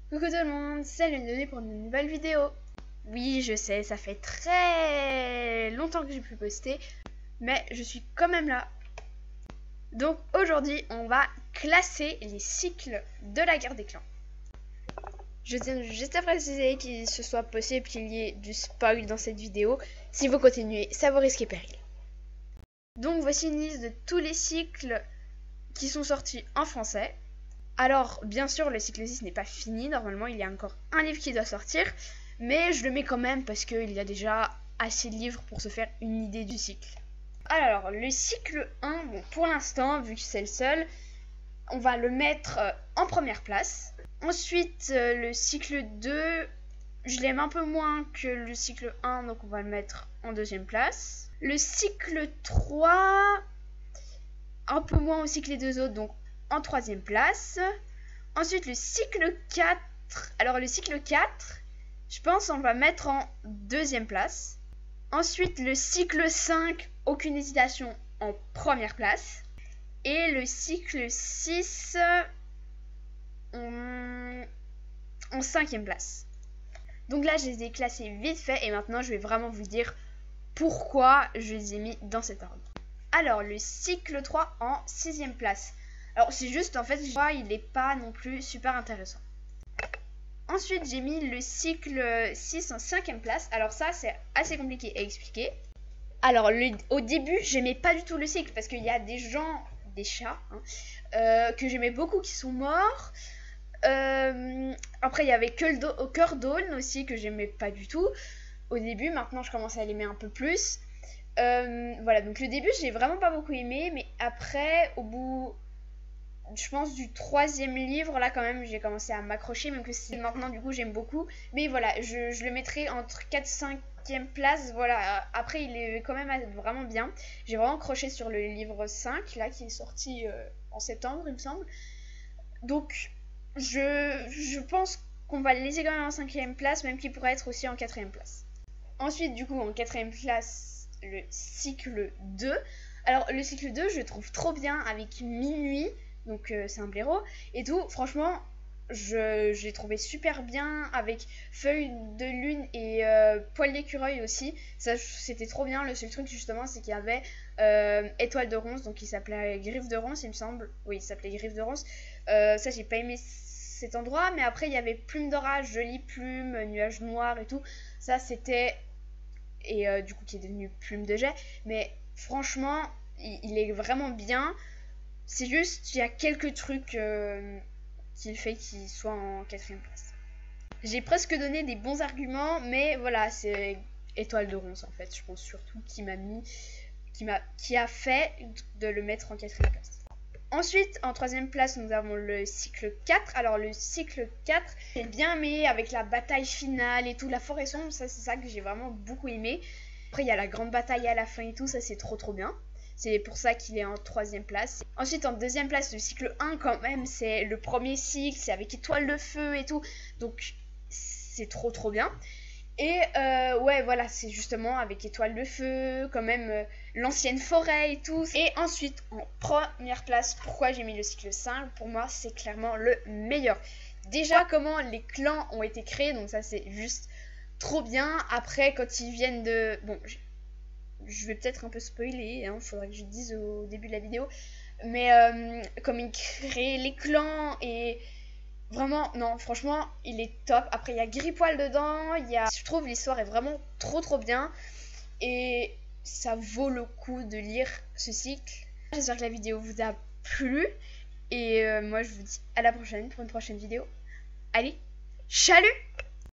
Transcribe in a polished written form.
Coucou tout le monde, c'est Léonie pour une nouvelle vidéo. Oui, je sais, ça fait très longtemps que j'ai pu poster, mais je suis quand même là. Donc aujourd'hui, on va classer les cycles de la guerre des clans. Je tiens juste à préciser qu'il se soit possible qu'il y ait du spoil dans cette vidéo. Si vous continuez, ça vous risque péril. Donc voici une liste de tous les cycles qui sont sortis en français. Alors, bien sûr, le cycle 6 n'est pas fini. Normalement, il y a encore un livre qui doit sortir. Mais je le mets quand même parce qu'il y a déjà assez de livres pour se faire une idée du cycle. Alors, le cycle 1, bon, pour l'instant, vu que c'est le seul, on va le mettre en première place. Ensuite, le cycle 2, je l'aime un peu moins que le cycle 1, donc on va le mettre en deuxième place. Le cycle 3, un peu moins aussi que les deux autres, donc en troisième place. Ensuite, le cycle 4. Alors, le cycle 4, je pense on va mettre en deuxième place. Ensuite, le cycle 5, aucune hésitation, en première place. Et le cycle 6, en cinquième place. Donc là, je les ai classés vite fait et maintenant, je vais vraiment vous dire pourquoi je les ai mis dans cet ordre. Alors, le cycle 3 en sixième place. Alors, c'est juste, en fait, je vois, il n'est pas non plus super intéressant. Ensuite, j'ai mis le cycle 6 en cinquième place. Alors ça, c'est assez compliqué à expliquer. Alors, au début, j'aimais pas du tout le cycle parce qu'il y a des gens, des chats, que j'aimais beaucoup qui sont morts. Après, il y avait Cœur d'Aulne aussi que j'aimais pas du tout. Au début, maintenant, je commence à l'aimer un peu plus. Voilà, donc le début, j'ai vraiment pas beaucoup aimé. Mais après, au bout, je pense, du troisième livre, là quand même j'ai commencé à m'accrocher, même que c'est maintenant du coup j'aime beaucoup. Mais voilà, je le mettrai entre 4-5e place. Voilà, après il est quand même vraiment bien. J'ai vraiment accroché sur le livre 5 là qui est sorti en septembre il me semble. Donc je pense qu'on va le laisser quand même en 5e place, même qu'il pourrait être aussi en 4e place. Ensuite du coup en 4e place le cycle 2. Alors le cycle 2 je le trouve trop bien avec Minuit. Donc c'est un blaireau et tout. Franchement, je l'ai trouvé super bien avec Feuille de Lune et Poil d'écureuil aussi. Ça, c'était trop bien. Le seul truc justement, c'est qu'il y avait Étoile de Ronce, donc il s'appelait Griffe de Ronce, il me semble. Oui, il s'appelait Griffe de Ronce. Ça, j'ai pas aimé cet endroit, mais après il y avait Plume d'orage, Jolie Plume, Nuage noir et tout. Ça, c'était et du coup qui est devenu Plume de jet. Mais franchement, il est vraiment bien. C'est juste, il y a quelques trucs qui fait qu'il soit en 4e place. J'ai presque donné des bons arguments, mais voilà, c'est Étoile de Ronce en fait, je pense surtout qui a fait de le mettre en 4e place. Ensuite, en 3e place, nous avons le cycle 4. Alors le cycle 4, j'ai bien aimé avec la bataille finale et tout, la forêt sombre, ça c'est ça que j'ai vraiment beaucoup aimé. Après, il y a la grande bataille à la fin et tout, ça c'est trop bien. C'est pour ça qu'il est en 3e place. Ensuite, en 2e place, le cycle 1, quand même, c'est le premier cycle, c'est avec Étoile de Feu et tout. Donc, c'est trop bien. Et ouais, voilà, c'est justement avec Étoile de Feu, quand même, l'ancienne forêt et tout. Et ensuite, en première place, pourquoi j'ai mis le cycle 5 ? Pour moi, c'est clairement le meilleur. Déjà, comment les clans ont été créés, donc ça, c'est juste trop bien. Après, quand ils viennent de... Bon, je vais peut-être un peu spoiler, hein, faudrait que je le dise au début de la vidéo. Mais comme il crée les clans et vraiment, non, franchement, il est top. Après, il y a Gripoil dedans, je trouve l'histoire est vraiment trop bien. Et ça vaut le coup de lire ce cycle. J'espère que la vidéo vous a plu. Et moi, je vous dis à la prochaine pour une prochaine vidéo. Allez, chalut!